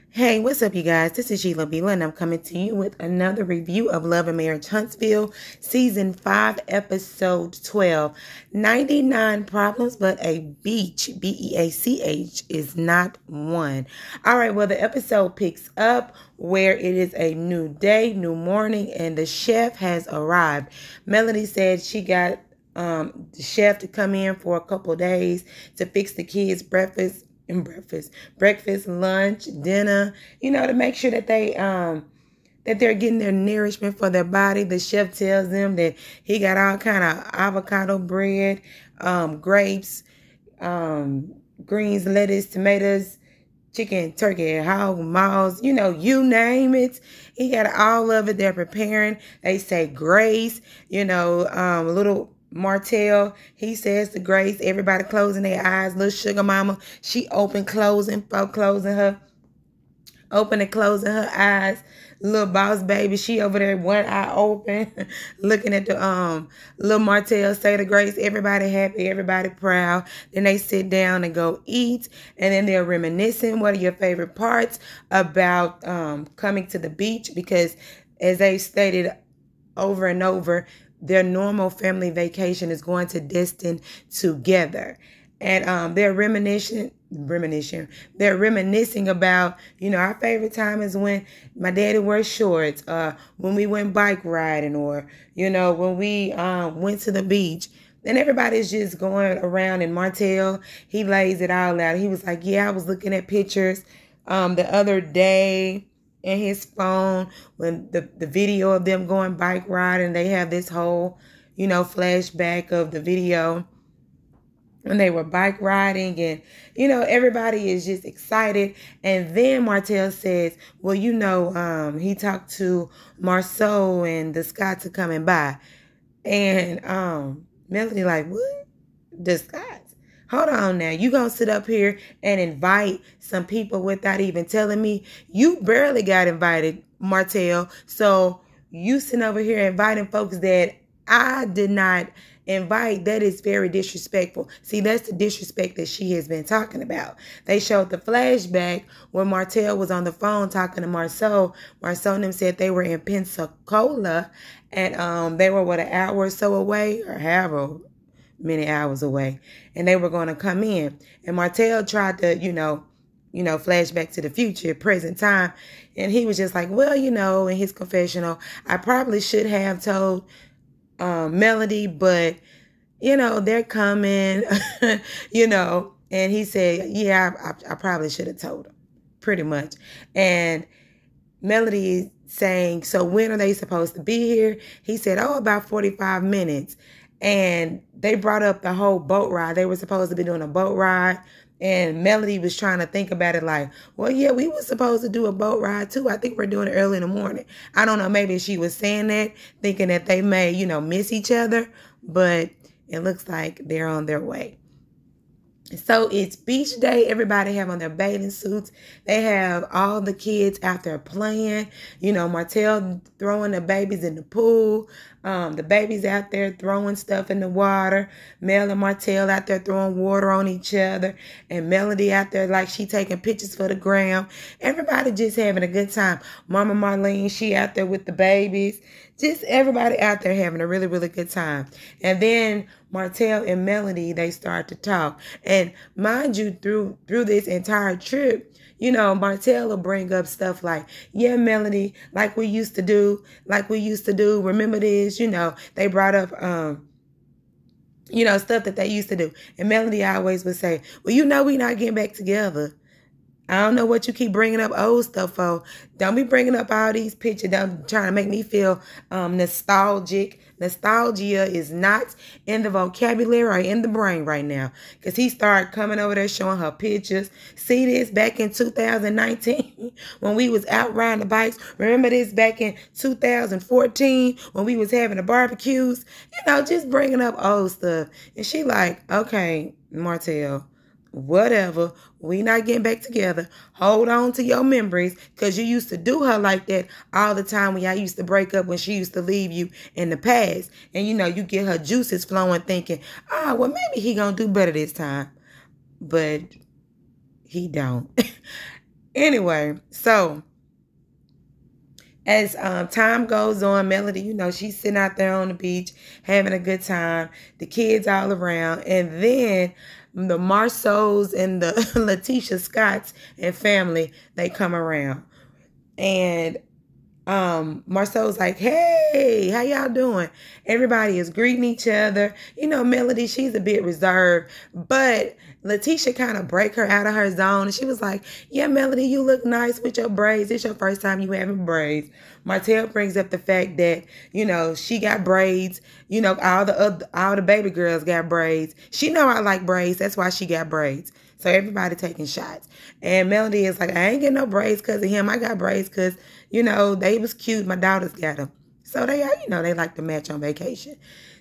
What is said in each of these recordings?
Hey, what's up, you guys? This is Sheila Bila, and I'm coming to you with another review of Love and Marriage Huntsville, Season 5, Episode 12. 99 problems, but a beach, B-E-A-C-H, is not one. All right, well, the episode picks up where it is a new day, new morning, and the chef has arrived. Melody said she got the chef to come in for a couple of days to fix the kids' breakfast, lunch, dinner, to make sure that they're getting their nourishment for their body. The chef tells them that he got all kind of avocado bread, grapes, greens, lettuce, tomatoes, chicken, turkey, hog, mouse, you name it. He got all of it. They're preparing. They say grace, little Martell, he says to Grace, everybody closing their eyes. Little sugar mama, she open, closing her eyes. Little boss baby, she over there, one eye open, looking at the little Martell say to Grace, everybody happy, everybody proud. Then they sit down and go eat, and then they're reminiscing. What are your favorite parts about coming to the beach? Because as they stated over and over, their normal family vacation is going to destin together. And they're reminiscing about, our favorite time is when my daddy wears shorts, when we went bike riding, or, when we went to the beach. And everybody's just going around, and Martell, he lays it all out. He was like, yeah, I was looking at pictures the other day in his phone when the video of them going bike riding. They have this whole, flashback of the video when they were bike riding, and, everybody is just excited. And then Martell says, well, he talked to Marceau and the Scotts are coming by. And Melody like, what? The Scotts? Hold on now. You gonna sit up here and invite some people without even telling me? You barely got invited, Martell. So you sitting over here inviting folks that I did not invite. That is very disrespectful. See, that's the disrespect that she has been talking about. They showed the flashback when Martell was on the phone talking to Marceau. Marceau and them said they were in Pensacola, and they were, an hour or so away, or however many hours away, and they were going to come in. And Martell tried to, flash back to the future, present time. And he was just like, well, in his confessional, I probably should have told Melody, but, they're coming, and he said, yeah, I probably should have told him, pretty much. And Melody saying, so when are they supposed to be here? He said, about 45 minutes. And they brought up the whole boat ride. They were supposed to be doing a boat ride. And Melody was trying to think about it like, well, yeah, we were supposed to do a boat ride too. I think we're doing it early in the morning. I don't know. Maybe she was saying that, thinking that they may, miss each other. But it looks like they're on their way. So it's beach day. Everybody have on their bathing suits. They have all the kids out there playing. Martell throwing the babies in the pool. The babies out there throwing stuff in the water. Mel and Martell out there throwing water on each other. And Melody out there like she taking pictures for the gram. Everybody just having a good time. Mama Marlene, she out there with the babies. Just everybody out there having a really, really good time. And then Martell and Melody, they start to talk. And mind you, through this entire trip, Martell will bring up stuff like, yeah, Melody, like we used to do. Remember this? They brought up, stuff that they used to do. And Melody always would say, well, we not getting back together. I don't know what you keep bringing up old stuff for. Don't be bringing up all these pictures. Don't trying to make me feel nostalgic. Nostalgia is not in the vocabulary or in the brain right now. Because he started coming over there showing her pictures. See this back in 2019 when we was out riding the bikes. Remember this back in 2014 when we was having the barbecues. Just bringing up old stuff. And she like, okay, Martell, whatever, we not getting back together. Hold on to your memories, because you used to do her like that all the time when y'all used to break up, when she used to leave you in the past. And you get her juices flowing thinking, well, maybe he gonna do better this time. But he don't. Anyway, so as time goes on, Melody, she's sitting out there on the beach having a good time. The kids all around. And then the Marceaus and the Letitia Scotts and family, they come around. And Marceau's like, hey, how y'all doing? Everybody is greeting each other. Melody, she's a bit reserved, but Letitia kind of break her out of her zone. And she was like, yeah, Melody, you look nice with your braids. It's your first time you having braids. Martell brings up the fact that, she got braids. All the baby girls got braids. She know I like braids. That's why she got braids. So everybody taking shots. And Melody is like, I ain't getting no braids because of him. I got braids because, they was cute. My daughters got them. So they are, they like to match on vacation.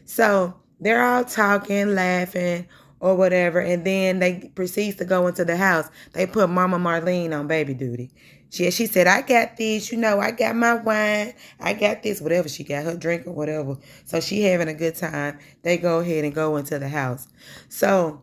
So they're all talking, laughing, or whatever. And then they proceeds to go into the house. They put Mama Marlene on baby duty. She said, I got this, I got my wine. I got this, whatever she got, her drink or whatever. So she having a good time. They go ahead and go into the house. So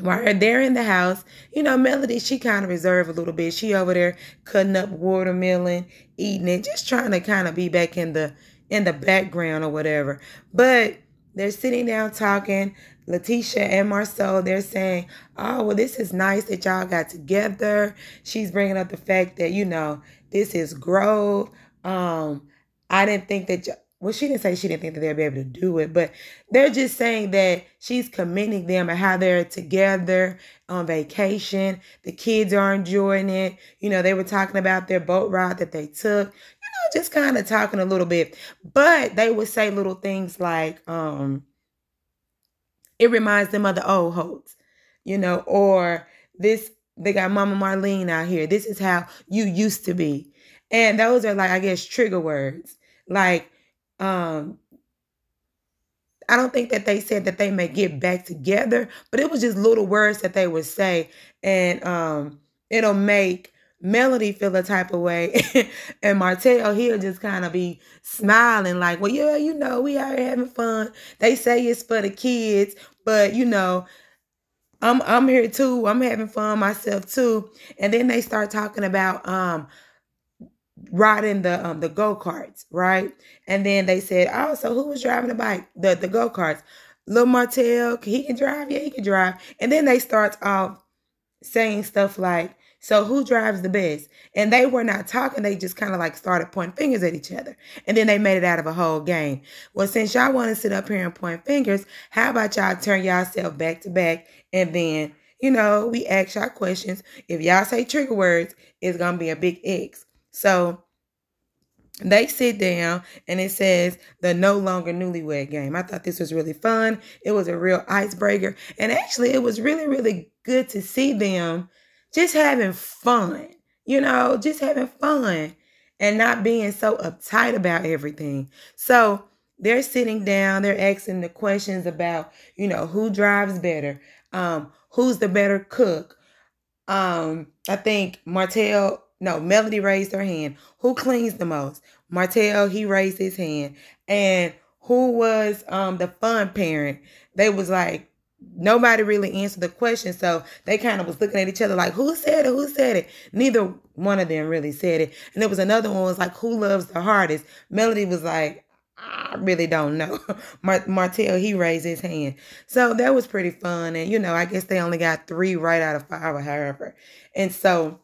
while they're in the house, Melody, she kind of reserved a little bit. She over there cutting up watermelon, eating it, just trying to kind of be back in the background or whatever. But they're sitting down talking. Letitia and Marceau, they're saying, oh, well, this is nice that y'all got together. She's bringing up the fact that, this is growth. I didn't think that well, she didn't say she didn't think that they'd be able to do it, but they're just saying that she's commending them and how they're together on vacation. The kids are enjoying it. They were talking about their boat ride that they took, just kind of talking a little bit. But they would say little things like, it reminds them of the old Holtz, or this, they got Mama Marlene out here. This is how you used to be. And those are like, I guess, trigger words. Like, I don't think that they said that they may get back together, but it was just little words that they would say. And it'll make Melody feel a type of way. And Martell, he'll just kind of be smiling like, well, yeah, we out here having fun. They say it's for the kids, but I'm here too. I'm having fun myself too. And then they start talking about riding the go-karts, right? And then they said, oh, so who was driving the bike? The go-karts. Lil Martell, he can drive? Yeah, he can drive. And then they start off saying stuff like, so who drives the best? And they were not talking. They just kind of like started pointing fingers at each other. And then they made it out of a whole game. Well, since y'all want to sit up here and point fingers, how about y'all turn yourself back to back? And then, we ask y'all questions. If y'all say trigger words, it's going to be a big X. So they sit down and it says the no longer newlywed game. I thought this was really fun. It was a real icebreaker. And actually, it was really, really good to see them just having fun, just having fun and not being so uptight about everything. So they're sitting down, they're asking the questions about, who drives better, who's the better cook. I think Melody raised her hand. Who cleans the most? Martell, he raised his hand. And who was the fun parent? They was like, nobody really answered the question. So they kind of was looking at each other like, who said it? Who said it? Neither one of them really said it. And there was another one was like, who loves the hardest? Melody was like, I really don't know. Martell, he raised his hand. So that was pretty fun. And, I guess they only got 3 right out of 5 or however. And so,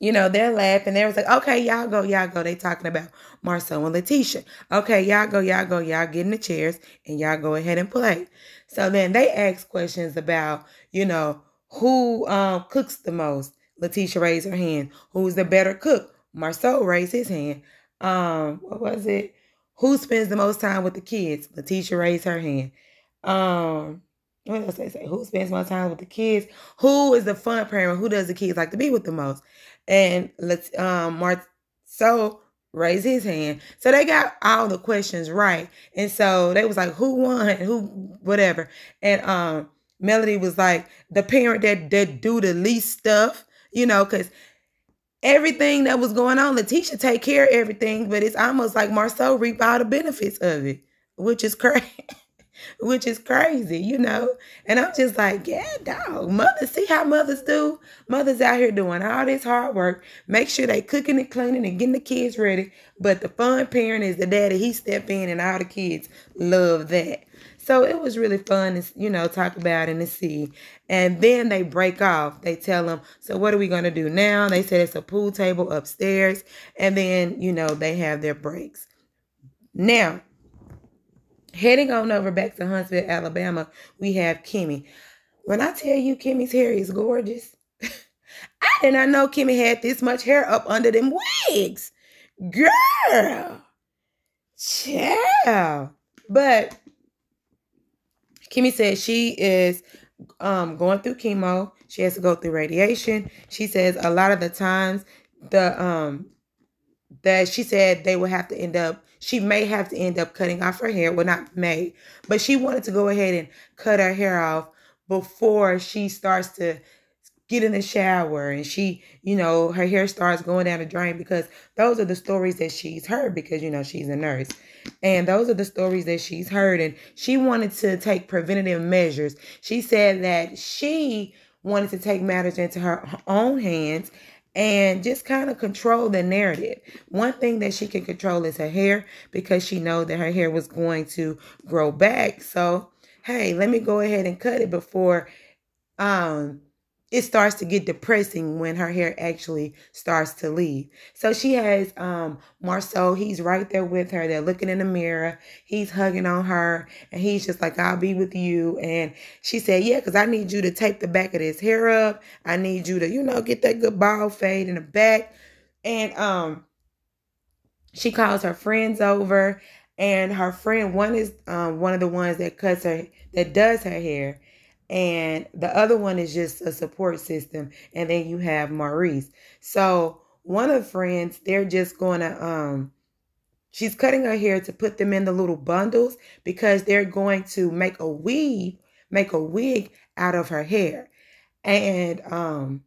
they're laughing. They was like, okay, y'all go. They talking about Marceau and Letitia. Okay, y'all go. Y'all get in the chairs and y'all go ahead and play. So then they ask questions about, who cooks the most. Letitia raised her hand. Who's the better cook? Marceau raised his hand. What was it? Who spends the most time with the kids? Letitia raised her hand. What else they say? Who spends more time with the kids? Who is the fun parent? Who does the kids like to be with the most? And Marceau raised his hand. So they got all the questions right. And so they was like, who won? Who, whatever. And Melody was like, the parent that do the least stuff, because everything that was going on, Letitia take care of everything, but it's almost like Marceau reaped all the benefits of it, which is crazy. which is crazy, you know. And I'm just like, yeah, dog, mothers, see how mothers do? Mothers out here doing all this hard work, make sure they cooking and cleaning and getting the kids ready. But the fun parent is the daddy. He step in and all the kids love that. So it was really fun to, you know, talk about and to see. And then they break off. They tell them, so what are we going to do now? They said it's a pool table upstairs. And then, you know, they have their breaks. Now, heading on over back to Huntsville, Alabama, we have Kimmy. When I tell you Kimmy's hair is gorgeous, I did not know Kimmy had this much hair up under them wigs. Girl. Child. But Kimmy said she is going through chemo. She has to go through radiation. She says a lot of the times that she said they will have to end up, she may have to end up cutting off her hair. Well, not may, but she wanted to go ahead and cut her hair off before she starts to get in the shower and she, you know, her hair starts going down the drain, because those are the stories that she's heard, because, you know, she's a nurse. And those are the stories that she's heard. And she wanted to take preventative measures. She said that she wanted to take matters into her own hands and just kind of control the narrative. One thing that she can control is her hair, because she knows that her hair was going to grow back. So, hey, let me go ahead and cut it before it starts to get depressing when her hair actually starts to leave. So she has Marceau. He's right there with her. They're looking in the mirror. He's hugging on her. And he's just like, I'll be with you. And she said, yeah, because I need you to tape the back of this hair up. I need you to, you know, get that good bald fade in the back. And she calls her friends over. And her friend, one is one of the ones that cuts her, that does her hair. And the other one is just a support system. And then you have Maurice. So one of the friends, they're just going to, she's cutting her hair to put them in the little bundles, because they're going to make a wig out of her hair. And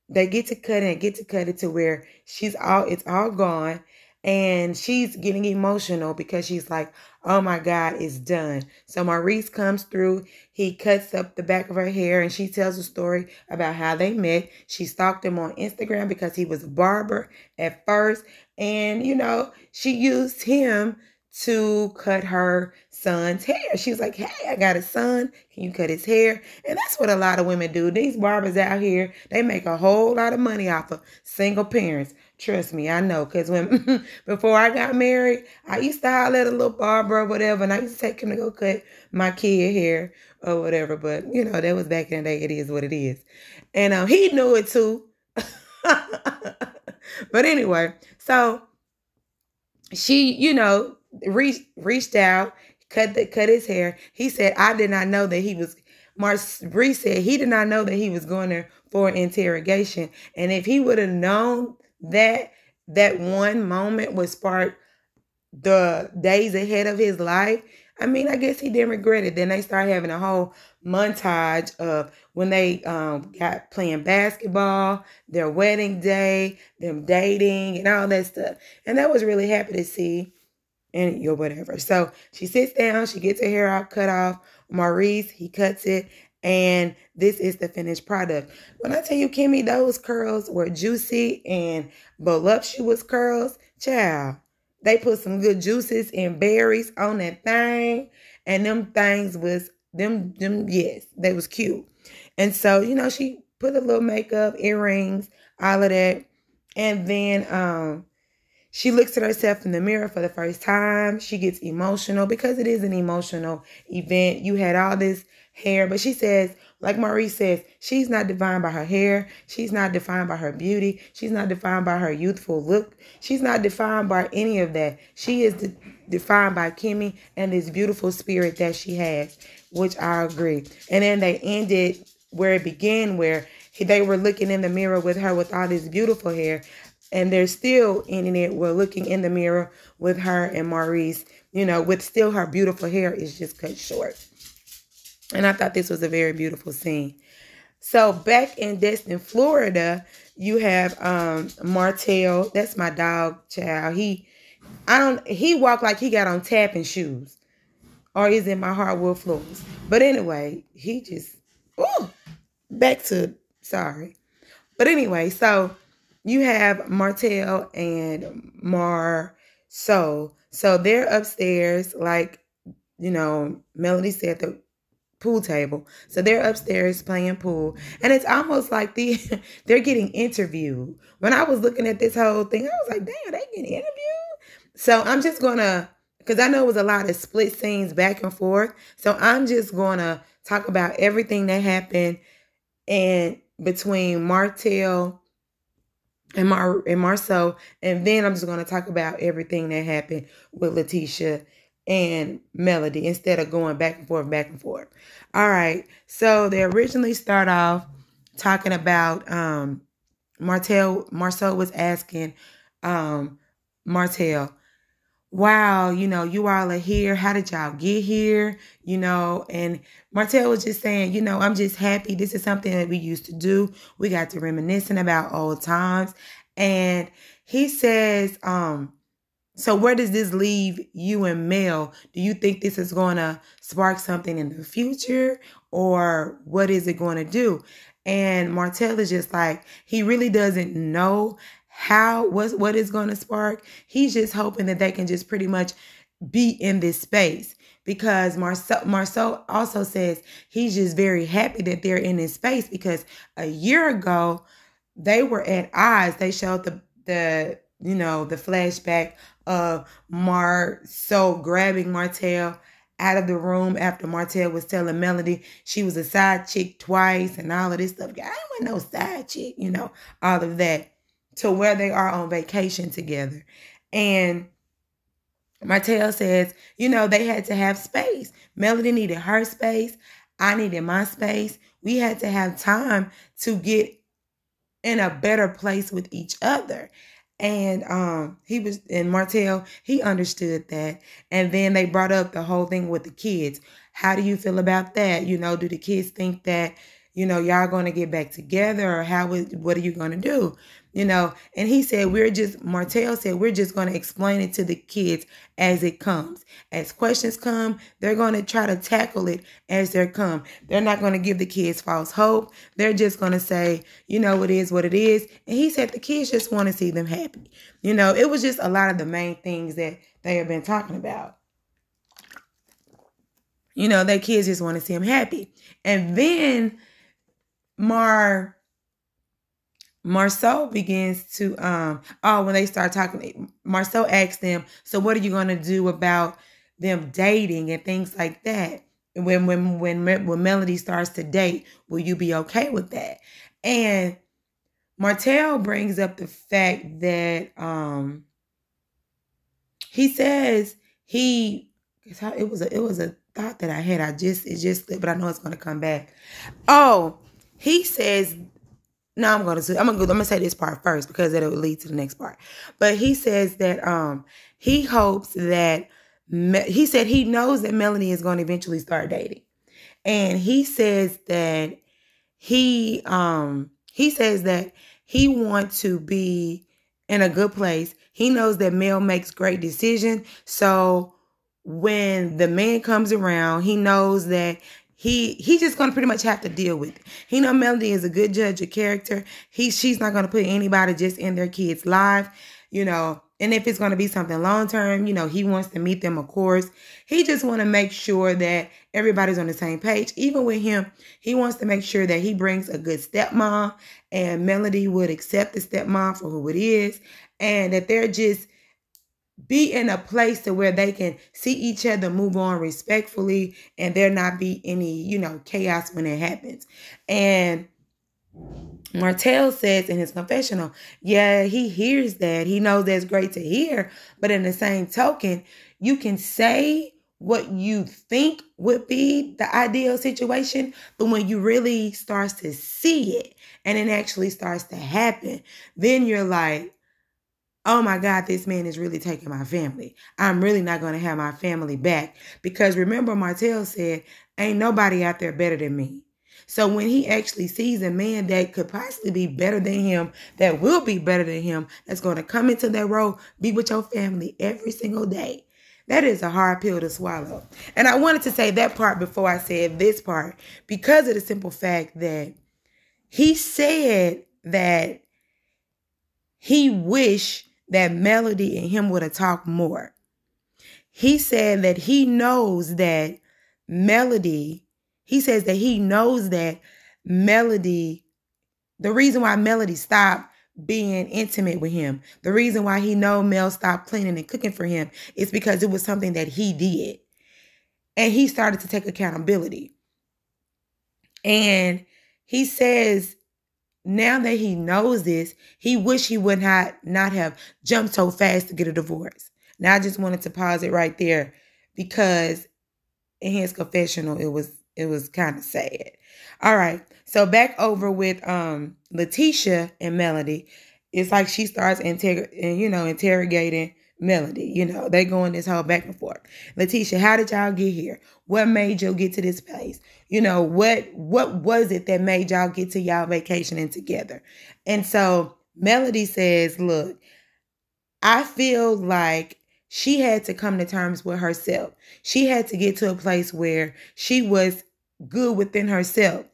they get to cut it to where it's all gone. And she's getting emotional because she's like, oh my God, it's done. So Maurice comes through. He cuts up the back of her hair and she tells a story about how they met. She stalked him on Instagram because he was a barber at first. And, you know, she used him to cut her son's hair. She was like, hey, I got a son. Can you cut his hair? And that's what a lot of women do. These barbers out here, they make a whole lot of money off of single parents. Trust me, I know. Because when before I got married, I used to holler at a little barber or whatever. And I used to take him to go cut my kid hair or whatever. But, you know, that was back in the day. It is what it is. And he knew it too. But anyway, so she, you know, reached out, cut his hair. He said, I did not know that he was, Maurice said he did not know that he was going there for an interrogation. And if he would have known that one moment would spark the days ahead of his life, I mean, I guess he didn't regret it. Then they started having a whole montage of when they got playing basketball, their wedding day, them dating and all that stuff. And that was really happy to see. And whatever. So she sits down, she gets her hair out, cut off. Maurice, he cuts it. And this is the finished product. When I tell you, Kimmy, those curls were juicy and voluptuous curls, child. They put some good juices and berries on that thing. And them things was, yes, they was cute. And so, you know, she put a little makeup, earrings, all of that. And then she looks at herself in the mirror for the first time. She gets emotional because it is an emotional event. You had all this hair, but she says, like Maurice says, she's not defined by her hair. She's not defined by her beauty. She's not defined by her youthful look. She's not defined by any of that. She is defined by Kimmy and this beautiful spirit that she has, which I agree. And then they ended where it began, where they were looking in the mirror with her with all this beautiful hair. And they're still ending it. We're looking in the mirror with her and Maurice, you know, with still her beautiful hair is just cut short. And I thought this was a very beautiful scene. So back in Destin, Florida, you have Martell. That's my dog, child. He walked like he got on tapping shoes. or is it my hardwood floors? But anyway, he just, oh, back to, sorry. But anyway, so you have Martell and Marceau. So they're upstairs, like, Melody said, the pool table. So they're upstairs playing pool. And it's almost like they're getting interviewed. When I was looking at this whole thing, I was like, damn, they getting interviewed? So I'm just going to, because I know it was a lot of split scenes back and forth. So I'm just going to talk about everything that happened and between Martell and Marceau, and then I'm just going to talk about everything that happened with Letitia and Melody instead of going back and forth, back and forth. All right, so they originally start off talking about Marceau was asking Martell, wow, you all are here. How did y'all get here? And Martell was just saying, I'm just happy. This is something that we used to do. We got to reminiscing about old times. And he says, so where does this leave you and Mel? Do you think this is going to spark something in the future, or what is it going to do? And Martell is just like, he really doesn't know what is going to spark. He's just hoping that they can just pretty much be in this space, because Marceau also says he's just very happy that they're in this space, because a year ago they were at odds. They showed the flashback of Marceau grabbing Martell out of the room after Martell was telling Melody she was a side chick twice and all of this stuff. I ain't want no side chick, all of that, to where they are on vacation together. And Martell says, they had to have space. Melody needed her space. I needed my space. We had to have time to get in a better place with each other. And Martell, he understood that. And then they brought up the whole thing with the kids. How do you feel about that? Do the kids think that, y'all going to get back together, or what are you going to do? And he said, Martell said, we're just going to explain it to the kids as it comes. As questions come, they're going to try to tackle it as they come. They're not going to give the kids false hope. They're just going to say, it is what it is. And he said the kids just want to see them happy. It was just a lot of the main things that they have been talking about. Their kids just want to see them happy. And then Marceau begins to, when they start talking, Marceau asks them, so what are you going to do about them dating and things like that? When Melody starts to date, will you be okay with that? And Martell brings up the fact that he says it was a thought that I had. It just slipped, but I know it's going to come back. Oh, he says, no, I'm gonna say this part first, because it'll lead to the next part. But he says that he hopes that he said he knows that Melanie is going to eventually start dating, and he says that he wants to be in a good place. He knows that Mel makes great decisions, so when the man comes around, he knows that He's just going to pretty much have to deal with it. He know Melody is a good judge of character. She's not going to put anybody just in their kid's life, and if it's going to be something long-term, he wants to meet them, of course. He just want to make sure that everybody's on the same page. Even with him, he wants to make sure that he brings a good stepmom, and Melody would accept the stepmom for who it is, and that they're just be in a place to where they can see each other move on respectfully, and there not be any, chaos when it happens. And Martell says in his confessional, yeah, he hears that. He knows that's great to hear. But in the same token, you can say what you think would be the ideal situation, but when you really starts to see it and it actually starts to happen, then you're like, oh my God, this man is really taking my family. I'm really not going to have my family back. Because remember, Martell said, ain't nobody out there better than me. So when he actually sees a man that could possibly be better than him, that will be better than him, that's going to come into that role, be with your family every single day, That is a hard pill to swallow. And I wanted to say that part before I said this part because of the simple fact that he said that he wished that Melody and him would have talked more. He said that he knows that Melody, he says that he knows that Melody, the reason why Melody stopped being intimate with him, the reason why he know Mel stopped cleaning and cooking for him is because it was something that he did. And he started to take accountability. And he says now that he knows this, he wish he would not have jumped so fast to get a divorce. Now I just wanted to pause it right there because in his confessional, it was kind of sad. All right. So back over with Letitia and Melody. It's like she starts interrogating Melody. They going this whole back and forth. Letitia, how did y'all get here? What made you get to this place? What was it that made y'all get to y'all vacationing together? And so Melody says, look, I feel like she had to come to terms with herself. She had to get to a place where she was good within herself.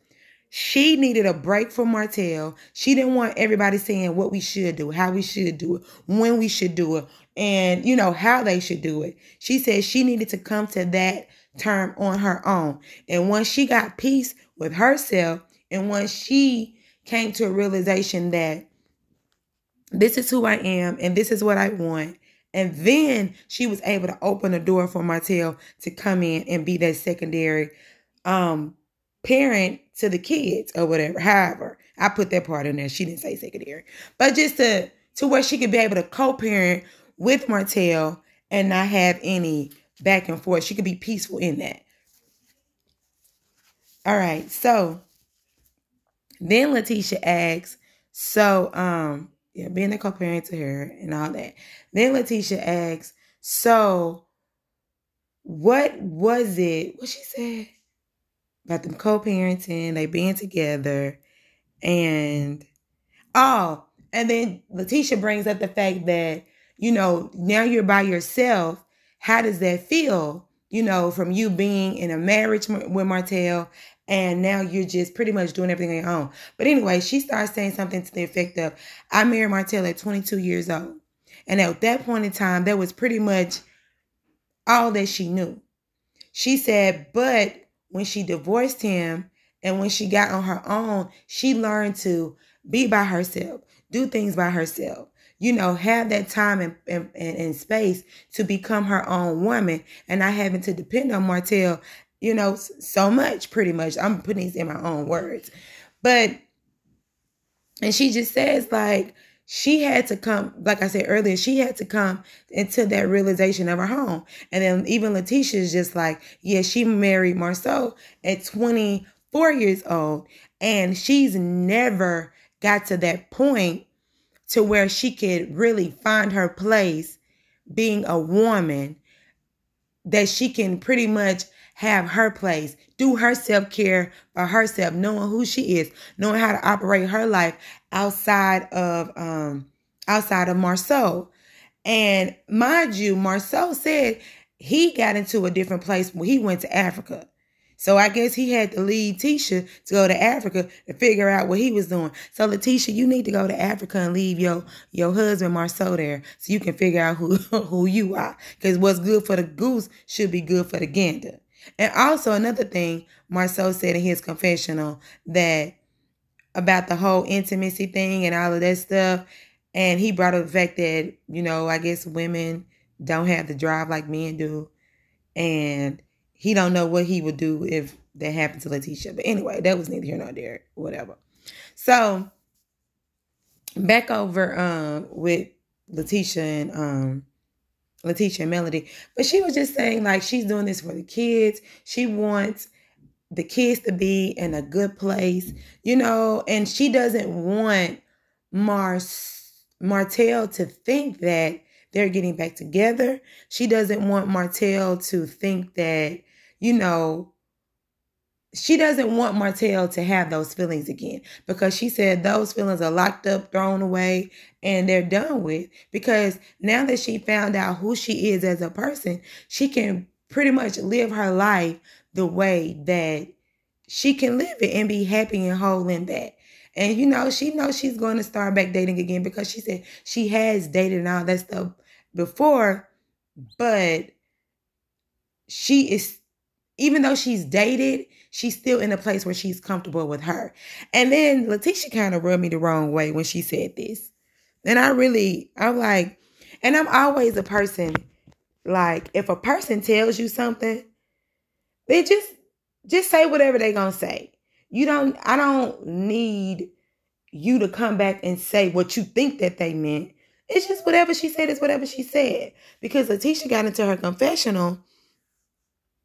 She needed a break from Martell. She didn't want everybody saying what we should do, how we should do it, when we should do it, and, how they should do it. She said she needed to come to that term on her own. And once she got peace with herself, and once she came to a realization that this is who I am and this is what I want, and then she was able to open the door for Martell to come in and be that secondary parent to the kids or whatever. However, I put that part in there. She didn't say secondary. But just to where she could be able to co-parent with Martell and not have any back and forth. She could be peaceful in that. All right. So then Letitia asks, being a co-parent to her and all that. Then Letitia asks, so what was it? What she said? About them co-parenting, they being together. And then Letitia brings up the fact that, now you're by yourself. How does that feel? From you being in a marriage with Martell and now you're just pretty much doing everything on your own. But anyway, she starts saying something to the effect of, I married Martell at 22 years old. And at that point in time, that was pretty much all that she knew. She said, but when she divorced him and when she got on her own, she learned to be by herself, do things by herself, have that time and space to become her own woman and not having to depend on Martell, so much, pretty much. I'm putting these in my own words. And she just says, like, she had to come, like I said earlier, she had to come into that realization of her home. And then even Letitia is just like, yeah, she married Marceau at 24 years old. And she's never got to that point to where she could really find her place being a woman, that she can pretty much have her place, do her self-care by herself, knowing who she is, knowing how to operate her life outside of Marceau. And mind you, Marceau said he got into a different place when he went to Africa. So I guess he had to leave Tisha to go to Africa to figure out what he was doing. So Letitia, you need to go to Africa and leave your husband Marceau there so you can figure out who you are. Because what's good for the goose should be good for the gander. And also another thing Marceau said in his confessional, that about the whole intimacy thing and all of that stuff. And he brought up the fact that, I guess women don't have the drive like men do. And he don't know what he would do if that happened to Letitia. But anyway, that was neither here nor there, whatever. So back over with Letitia and Melody. But she was just saying, like, she's doing this for the kids. She wants the kids to be in a good place, and she doesn't want Martell to think that they're getting back together. She doesn't want Martell to think that, she doesn't want Martell to have those feelings again, because she said those feelings are locked up, thrown away, and they're done with. Because now that she found out who she is as a person, she can pretty much live her life the way that she can live it and be happy and whole in that. And she knows she's going to start back dating again, because she said she has dated and all that stuff before, but she is, even though she's dated, she's still in a place where she's comfortable with her. And then Letitia kind of rubbed me the wrong way when she said this. And I'm like, and I'm always a person, like, if a person tells you something, they just say whatever they gonna say. I don't need you to come back and say what you think that they meant. It's just whatever she said is whatever she said. Because Letitia got into her confessional,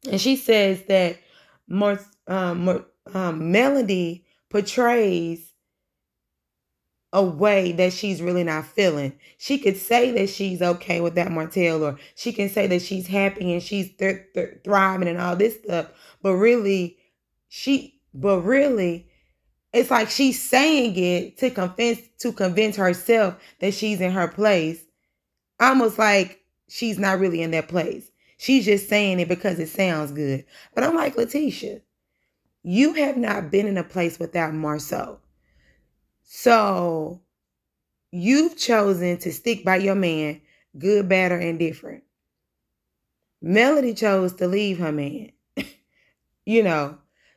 and she says that Melody portrays a way that she's really not feeling. She could say that she's okay with that Martell, or she can say that she's happy and she's thriving and all this stuff. But really, it's like she's saying it to convince herself that she's in her place. Almost like she's not really in that place. She's just saying it because it sounds good. But I'm like, Letitia, you have not been in a place without Marceau. So you've chosen to stick by your man, good, bad, or indifferent. Melody chose to leave her man.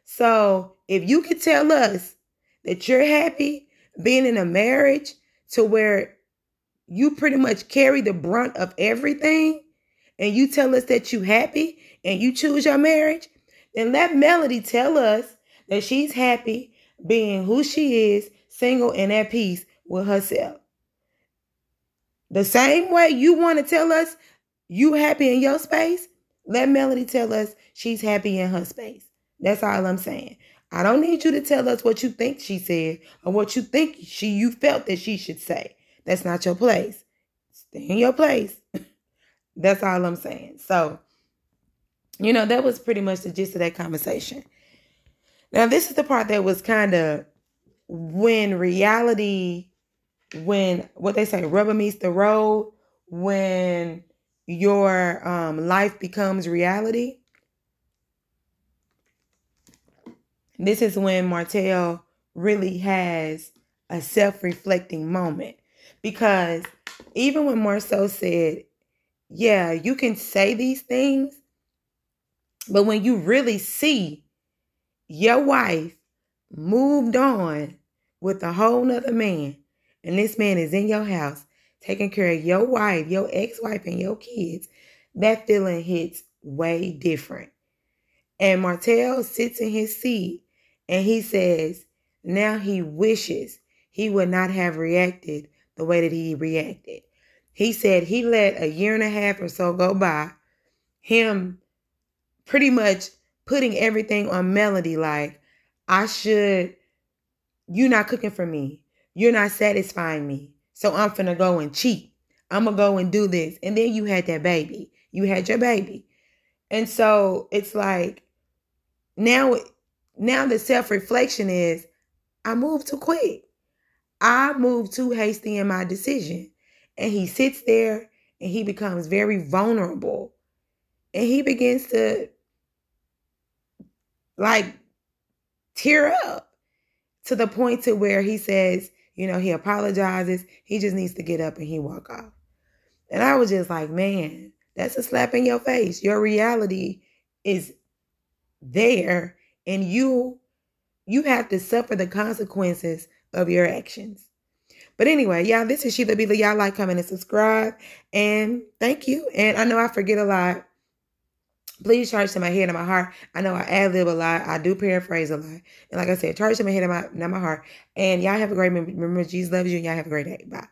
So if you could tell us that you're happy being in a marriage to where you pretty much carry the brunt of everything, and you tell us that you happy and you choose your marriage, then let Melody tell us that she's happy being who she is, single and at peace with herself. The same way you want to tell us you happy in your space, let Melody tell us she's happy in her space. That's all I'm saying. I don't need you to tell us what you think she said or what you think you felt that she should say. That's not your place. Stay in your place. That's all I'm saying. So, that was pretty much the gist of that conversation. Now, this is the part that was kind of when what they say, rubber meets the road, when your life becomes reality. This is when Martell really has a self-reflecting moment. Because even when Marceau said, yeah, you can say these things, but when you really see your wife moved on with a whole nother man, and this man is in your house taking care of your wife, your ex-wife, and your kids, that feeling hits way different. And Martell sits in his seat and he says, now he wishes he would not have reacted the way that he reacted. He said he let a year and a half or so go by, him pretty much putting everything on Melody, like, you're not cooking for me. You're not satisfying me. So I'm finna go and cheat. I'm gonna go and do this. And then you had that baby. You had your baby. And so it's like, now the self-reflection is, I moved too quick. I moved too hasty in my decision. And he sits there and he becomes very vulnerable. And he begins to tear up to the point to where he says, he apologizes. He just needs to get up and he walk off. And I was just like, man, that's a slap in your face. Your reality is there, and you have to suffer the consequences of your actions. But anyway, y'all, this is Sheila Beela. Y'all like, comment, and subscribe. And thank you. And I know I forget a lot. Please charge to my head and my heart. I know I ad-lib a lot. I do paraphrase a lot. And like I said, charge to my head and my heart. And y'all have a great, remember Jesus loves you, and y'all have a great day. Bye.